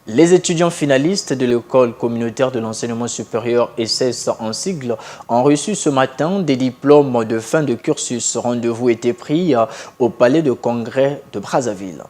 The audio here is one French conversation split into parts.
Les étudiants finalistes de l'école communautaire de l'enseignement supérieur ESSES en sigle ont reçu ce matin des diplômes de fin de cursus. Rendez-vous était pris au palais de congrès de Brazzaville.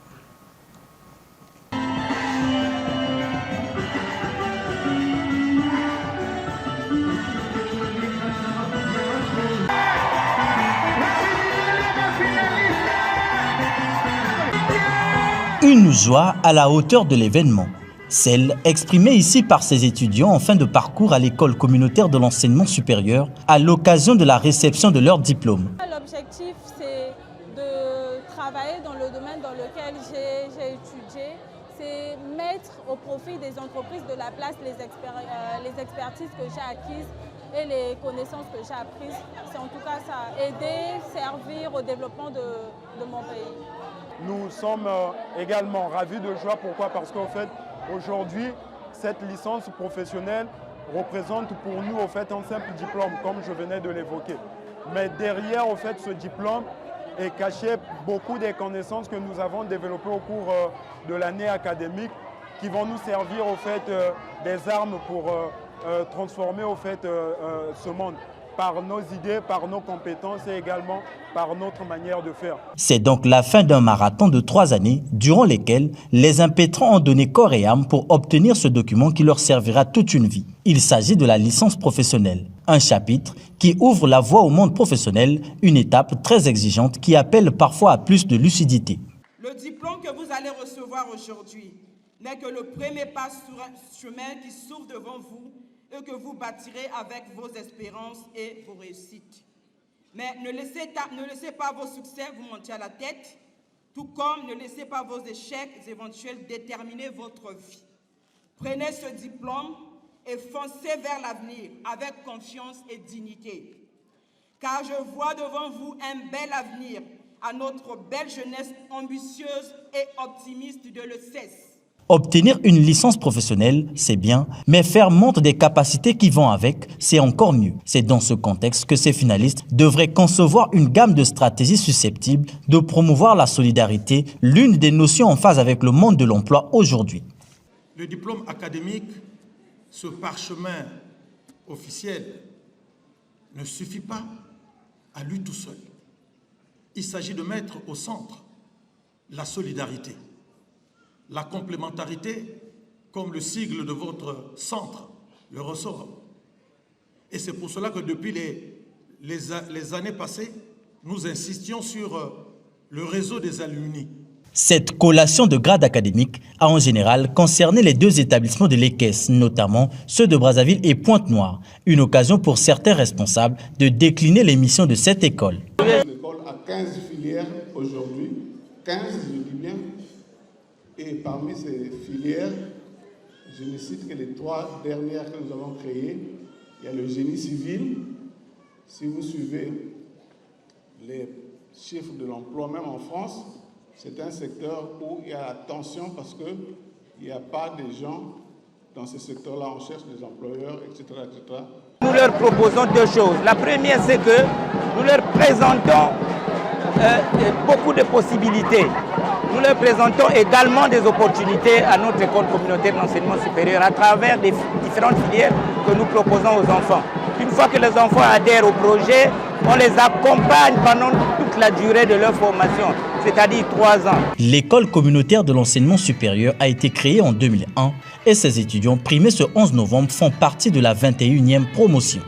Une joie à la hauteur de l'événement, celle exprimée ici par ces étudiants en fin de parcours à l'école communautaire de l'enseignement supérieur à l'occasion de la réception de leur diplôme. L'objectif, c'est de travailler dans le domaine dans lequel j'ai étudié, c'est mettre au profit des entreprises de la place les expertises que j'ai acquises et les connaissances que j'ai apprises. C'est en tout cas ça, aider, servir au développement de mon pays. Nous sommes également ravis de joie. Pourquoi? Parce qu'en fait, aujourd'hui, cette licence professionnelle représente pour nous en fait, un simple diplôme, comme je venais de l'évoquer. Mais derrière en fait, ce diplôme est caché beaucoup des connaissances que nous avons développées au cours de l'année académique qui vont nous servir en fait, des armes pour transformer en fait, ce monde, par nos idées, par nos compétences et également par notre manière de faire. C'est donc la fin d'un marathon de 3 années, durant lesquelles les impétrants ont donné corps et âme pour obtenir ce document qui leur servira toute une vie. Il s'agit de la licence professionnelle, un chapitre qui ouvre la voie au monde professionnel, une étape très exigeante qui appelle parfois à plus de lucidité. Le diplôme que vous allez recevoir aujourd'hui n'est que le premier pas sur un chemin qui s'ouvre devant vous et que vous bâtirez avec vos espérances et vos réussites. Mais ne laissez pas vos succès vous monter à la tête, tout comme ne laissez pas vos échecs éventuels déterminer votre vie. Prenez ce diplôme et foncez vers l'avenir avec confiance et dignité. Car je vois devant vous un bel avenir à notre belle jeunesse ambitieuse et optimiste de l'ESSES. Obtenir une licence professionnelle, c'est bien, mais faire montre des capacités qui vont avec, c'est encore mieux. C'est dans ce contexte que ces finalistes devraient concevoir une gamme de stratégies susceptibles de promouvoir la solidarité, l'une des notions en phase avec le monde de l'emploi aujourd'hui. Le diplôme académique, ce parchemin officiel, ne suffit pas à lui tout seul. Il s'agit de mettre au centre la solidarité. La complémentarité, comme le sigle de votre centre le ressort. Et c'est pour cela que depuis les années passées, nous insistions sur le réseau des alumni. Cette collation de grades académiques a en général concerné les 2 établissements de l'ESSES, notamment ceux de Brazzaville et Pointe-Noire. Une occasion pour certains responsables de décliner les missions de cette école. L'école a 15 filières aujourd'hui, 15 je dis bien. Et parmi ces filières, je ne cite que les 3 dernières que nous avons créées. Il y a le génie civil. Si vous suivez les chiffres de l'emploi, même en France, c'est un secteur où il y a la tension parce qu'il n'y a pas de gens dans ce secteur-là. On cherche des employeurs, etc., etc. Nous leur proposons 2 choses. La première, c'est que nous leur présentons beaucoup de possibilités. Nous leur présentons également des opportunités à notre école communautaire d'enseignement supérieur à travers des différentes filières que nous proposons aux enfants. Une fois que les enfants adhèrent au projet, on les accompagne pendant toute la durée de leur formation, c'est-à-dire 3 ans. L'école communautaire de l'enseignement supérieur a été créée en 2001 et ses étudiants primés ce 11 novembre font partie de la 21e promotion.